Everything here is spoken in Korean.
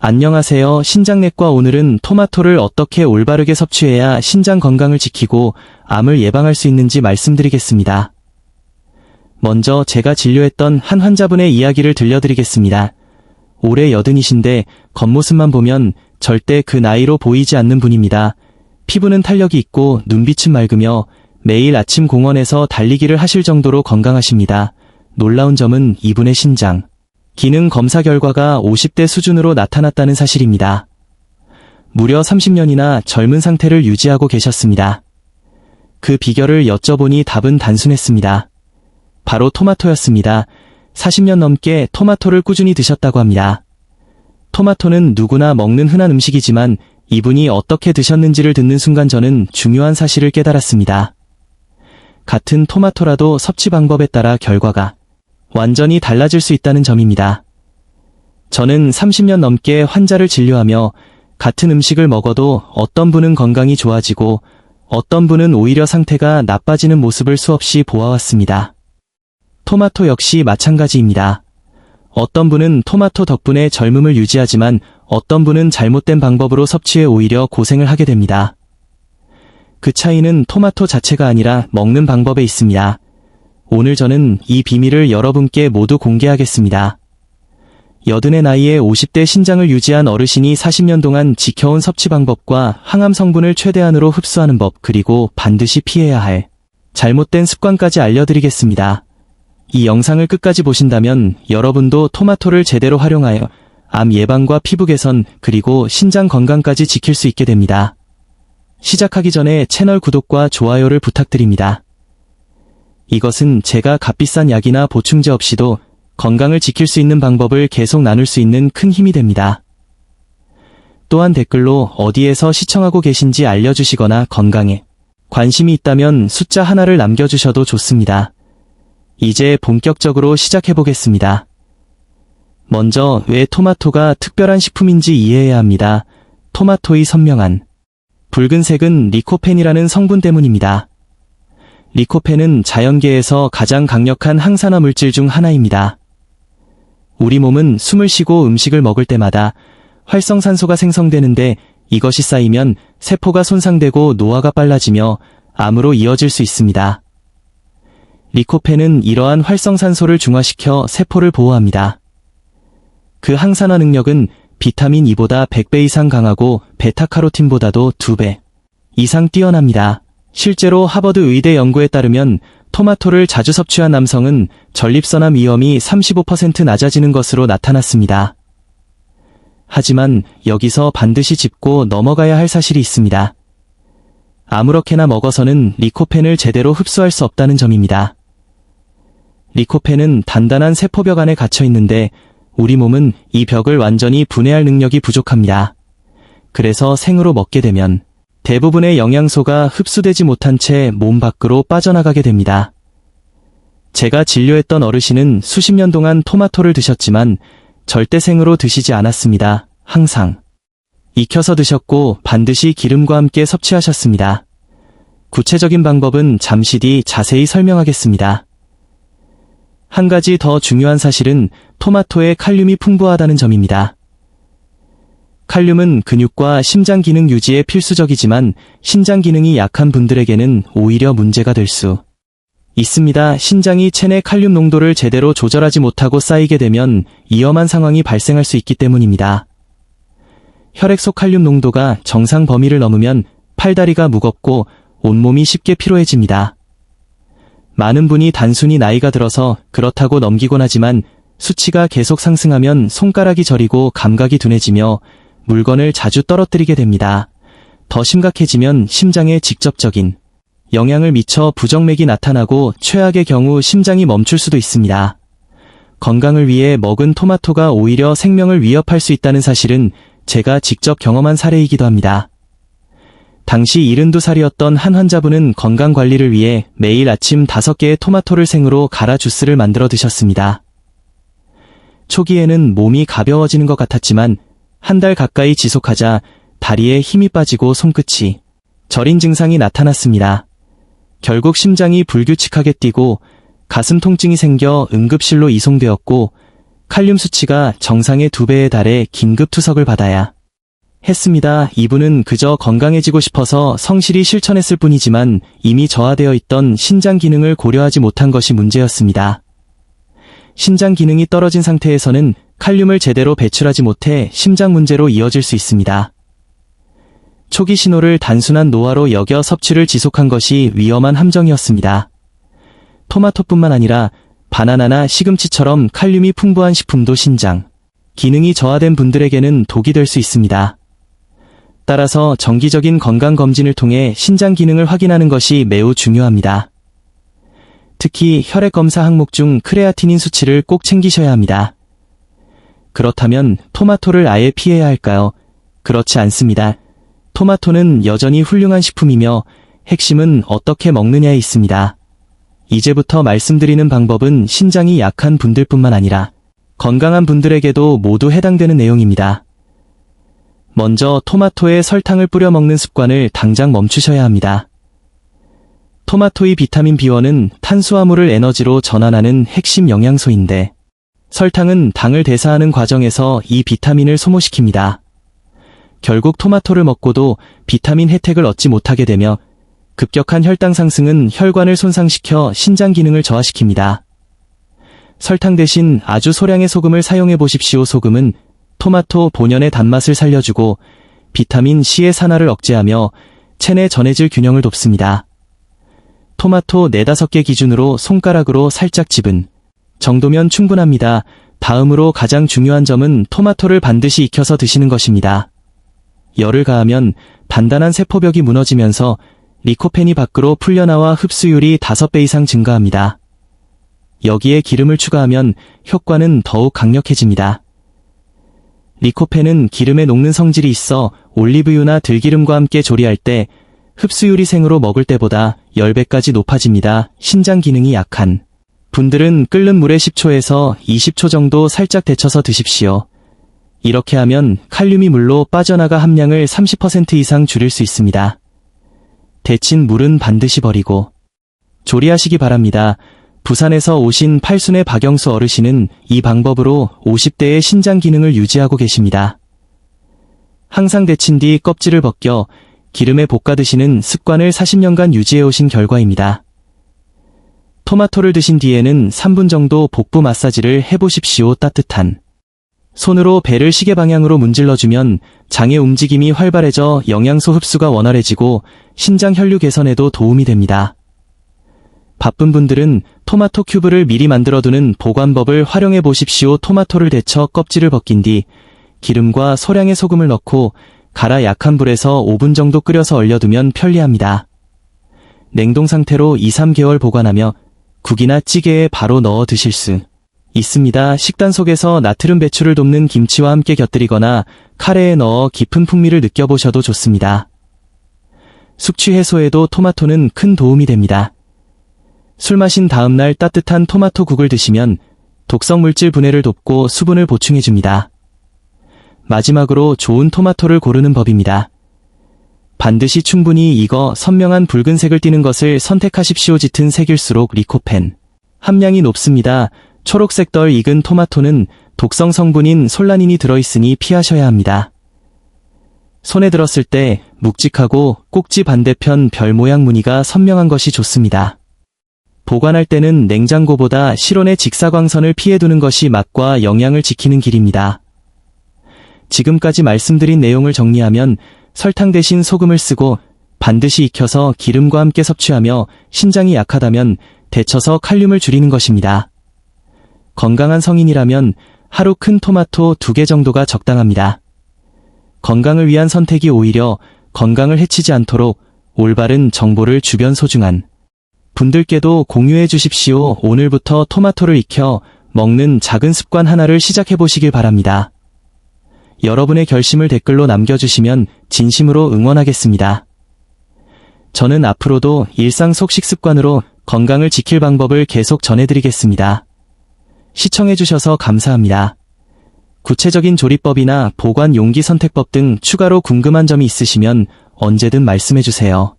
안녕하세요. 신장내과. 오늘은 토마토를 어떻게 올바르게 섭취해야 신장 건강을 지키고 암을 예방할 수 있는지 말씀드리겠습니다. 먼저 제가 진료했던 한 환자분의 이야기를 들려드리겠습니다. 올해 80이신데 겉모습만 보면 절대 그 나이로 보이지 않는 분입니다. 피부는 탄력이 있고 눈빛은 맑으며 매일 아침 공원에서 달리기를 하실 정도로 건강하십니다. 놀라운 점은 이분의 신장 기능 검사 결과가 50대 수준으로 나타났다는 사실입니다. 무려 30년이나 젊은 상태를 유지하고 계셨습니다. 그 비결을 여쭤보니 답은 단순했습니다. 바로 토마토였습니다. 40년 넘게 토마토를 꾸준히 드셨다고 합니다. 토마토는 누구나 먹는 흔한 음식이지만 이분이 어떻게 드셨는지를 듣는 순간 저는 중요한 사실을 깨달았습니다. 같은 토마토라도 섭취 방법에 따라 결과가 완전히 달라질 수 있다는 점입니다. 저는 30년 넘게 환자를 진료하며 같은 음식을 먹어도 어떤 분은 건강이 좋아지고 어떤 분은 오히려 상태가 나빠지는 모습을 수없이 보아왔습니다. 토마토 역시 마찬가지입니다. 어떤 분은 토마토 덕분에 젊음을 유지하지만 어떤 분은 잘못된 방법으로 섭취해 오히려 고생을 하게 됩니다. 그 차이는 토마토 자체가 아니라 먹는 방법에 있습니다. 오늘 저는 이 비밀을 여러분께 모두 공개하겠습니다. 80의 나이에 50대 신장을 유지한 어르신이 40년 동안 지켜온 섭취 방법과 항암 성분을 최대한으로 흡수하는 법, 그리고 반드시 피해야 할 잘못된 습관까지 알려드리겠습니다. 이 영상을 끝까지 보신다면 여러분도 토마토를 제대로 활용하여 암 예방과 피부 개선, 그리고 신장 건강까지 지킬 수 있게 됩니다. 시작하기 전에 채널 구독과 좋아요를 부탁드립니다. 이것은 제가 값비싼 약이나 보충제 없이도 건강을 지킬 수 있는 방법을 계속 나눌 수 있는 큰 힘이 됩니다. 또한 댓글로 어디에서 시청하고 계신지 알려주시거나 건강에 관심이 있다면 숫자 하나를 남겨주셔도 좋습니다. 이제 본격적으로 시작해보겠습니다. 먼저 왜 토마토가 특별한 식품인지 이해해야 합니다. 토마토의 선명한 붉은색은 리코펜이라는 성분 때문입니다. 리코펜은 자연계에서 가장 강력한 항산화 물질 중 하나입니다. 우리 몸은 숨을 쉬고 음식을 먹을 때마다 활성산소가 생성되는데 이것이 쌓이면 세포가 손상되고 노화가 빨라지며 암으로 이어질 수 있습니다. 리코펜은 이러한 활성산소를 중화시켜 세포를 보호합니다. 그 항산화 능력은 비타민 E보다 100배 이상 강하고 베타카로틴보다도 2배 이상 뛰어납니다. 실제로 하버드 의대 연구에 따르면 토마토를 자주 섭취한 남성은 전립선암 위험이 35% 낮아지는 것으로 나타났습니다. 하지만 여기서 반드시 짚고 넘어가야 할 사실이 있습니다. 아무렇게나 먹어서는 리코펜을 제대로 흡수할 수 없다는 점입니다. 리코펜은 단단한 세포벽 안에 갇혀 있는데 우리 몸은 이 벽을 완전히 분해할 능력이 부족합니다. 그래서 생으로 먹게 되면 대부분의 영양소가 흡수되지 못한 채 몸 밖으로 빠져나가게 됩니다. 제가 진료했던 어르신은 수십 년 동안 토마토를 드셨지만 절대 생으로 드시지 않았습니다. 항상 익혀서 드셨고 반드시 기름과 함께 섭취하셨습니다. 구체적인 방법은 잠시 뒤 자세히 설명하겠습니다. 한 가지 더 중요한 사실은 토마토에 칼륨이 풍부하다는 점입니다. 칼륨은 근육과 심장 기능 유지에 필수적이지만 신장 기능이 약한 분들에게는 오히려 문제가 될 수 있습니다. 신장이 체내 칼륨 농도를 제대로 조절하지 못하고 쌓이게 되면 위험한 상황이 발생할 수 있기 때문입니다. 혈액 속 칼륨 농도가 정상 범위를 넘으면 팔다리가 무겁고 온몸이 쉽게 피로해집니다. 많은 분이 단순히 나이가 들어서 그렇다고 넘기곤 하지만 수치가 계속 상승하면 손가락이 저리고 감각이 둔해지며 물건을 자주 떨어뜨리게 됩니다. 더 심각해지면 심장에 직접적인 영향을 미쳐 부정맥이 나타나고 최악의 경우 심장이 멈출 수도 있습니다. 건강을 위해 먹은 토마토가 오히려 생명을 위협할 수 있다는 사실은 제가 직접 경험한 사례이기도 합니다. 당시 72살이었던 한 환자분은 건강관리를 위해 매일 아침 5개의 토마토를 생으로 갈아 주스를 만들어 드셨습니다. 초기에는 몸이 가벼워지는 것 같았지만 한 달 가까이 지속하자 다리에 힘이 빠지고 손끝이 저린 증상이 나타났습니다. 결국 심장이 불규칙하게 뛰고 가슴 통증이 생겨 응급실로 이송되었고 칼륨 수치가 정상의 2배에 달해 긴급 투석을 받아야 했습니다. 이분은 그저 건강해지고 싶어서 성실히 실천했을 뿐이지만 이미 저하되어 있던 신장 기능을 고려하지 못한 것이 문제였습니다. 신장 기능이 떨어진 상태에서는 칼륨을 제대로 배출하지 못해 심장 문제로 이어질 수 있습니다. 초기 신호를 단순한 노화로 여겨 섭취를 지속한 것이 위험한 함정이었습니다. 토마토뿐만 아니라 바나나나 시금치처럼 칼륨이 풍부한 식품도 신장 기능이 저하된 분들에게는 독이 될 수 있습니다. 따라서 정기적인 건강검진을 통해 신장 기능을 확인하는 것이 매우 중요합니다. 특히 혈액검사 항목 중 크레아티닌 수치를 꼭 챙기셔야 합니다. 그렇다면 토마토를 아예 피해야 할까요? 그렇지 않습니다. 토마토는 여전히 훌륭한 식품이며 핵심은 어떻게 먹느냐에 있습니다. 이제부터 말씀드리는 방법은 신장이 약한 분들뿐만 아니라 건강한 분들에게도 모두 해당되는 내용입니다. 먼저 토마토에 설탕을 뿌려 먹는 습관을 당장 멈추셔야 합니다. 토마토의 비타민 B1은 탄수화물을 에너지로 전환하는 핵심 영양소인데 설탕은 당을 대사하는 과정에서 이 비타민을 소모시킵니다. 결국 토마토를 먹고도 비타민 혜택을 얻지 못하게 되며 급격한 혈당 상승은 혈관을 손상시켜 신장 기능을 저하시킵니다. 설탕 대신 아주 소량의 소금을 사용해 보십시오. 소금은 토마토 본연의 단맛을 살려주고 비타민 C의 산화를 억제하며 체내 전해질 균형을 돕습니다. 토마토 4-5개 기준으로 손가락으로 살짝 집은 정도면 충분합니다. 다음으로 가장 중요한 점은 토마토를 반드시 익혀서 드시는 것입니다. 열을 가하면 단단한 세포벽이 무너지면서 리코펜이 밖으로 풀려나와 흡수율이 5배 이상 증가합니다. 여기에 기름을 추가하면 효과는 더욱 강력해집니다. 리코펜은 기름에 녹는 성질이 있어 올리브유나 들기름과 함께 조리할 때 흡수율이 생으로 먹을 때보다 10배까지 높아집니다. 신장 기능이 약한 분들은 끓는 물에 10초에서 20초 정도 살짝 데쳐서 드십시오. 이렇게 하면 칼륨이 물로 빠져나가 함량을 30% 이상 줄일 수 있습니다. 데친 물은 반드시 버리고 조리하시기 바랍니다. 부산에서 오신 팔순의 박영수 어르신은 이 방법으로 50대의 신장 기능을 유지하고 계십니다. 항상 데친 뒤 껍질을 벗겨 기름에 볶아 드시는 습관을 40년간 유지해 오신 결과입니다. 토마토를 드신 뒤에는 3분 정도 복부 마사지를 해보십시오. 따뜻한 손으로 배를 시계 방향으로 문질러주면 장의 움직임이 활발해져 영양소 흡수가 원활해지고 신장 혈류 개선에도 도움이 됩니다. 바쁜 분들은 토마토 큐브를 미리 만들어두는 보관법을 활용해 보십시오. 토마토를 데쳐 껍질을 벗긴 뒤 기름과 소량의 소금을 넣고 갈아 약한 불에서 5분 정도 끓여서 얼려두면 편리합니다. 냉동 상태로 2-3개월 보관하며 국이나 찌개에 바로 넣어 드실 수 있습니다. 식단 속에서 나트륨 배출을 돕는 김치와 함께 곁들이거나 카레에 넣어 깊은 풍미를 느껴보셔도 좋습니다. 숙취 해소에도 토마토는 큰 도움이 됩니다. 술 마신 다음날 따뜻한 토마토 국을 드시면 독성 물질 분해를 돕고 수분을 보충해줍니다. 마지막으로 좋은 토마토를 고르는 법입니다. 반드시 충분히 익어 선명한 붉은색을 띠는 것을 선택하십시오. 짙은 색일수록 리코펜 함량이 높습니다. 초록색 덜 익은 토마토는 독성 성분인 솔라닌이 들어있으니 피하셔야 합니다. 손에 들었을 때 묵직하고 꼭지 반대편 별 모양 무늬가 선명한 것이 좋습니다. 보관할 때는 냉장고보다 실온의 직사광선을 피해두는 것이 맛과 영양을 지키는 길입니다. 지금까지 말씀드린 내용을 정리하면 설탕 대신 소금을 쓰고 반드시 익혀서 기름과 함께 섭취하며 신장이 약하다면 데쳐서 칼륨을 줄이는 것입니다. 건강한 성인이라면 하루 큰 토마토 2개 정도가 적당합니다. 건강을 위한 선택이 오히려 건강을 해치지 않도록 올바른 정보를 주변 소중한 분들께도 공유해 주십시오. 오늘부터 토마토를 익혀 먹는 작은 습관 하나를 시작해 보시길 바랍니다. 여러분의 결심을 댓글로 남겨주시면 진심으로 응원하겠습니다. 저는 앞으로도 일상 속 식습관으로 건강을 지킬 방법을 계속 전해드리겠습니다. 시청해주셔서 감사합니다. 구체적인 조리법이나 보관 용기 선택법 등 추가로 궁금한 점이 있으시면 언제든 말씀해주세요.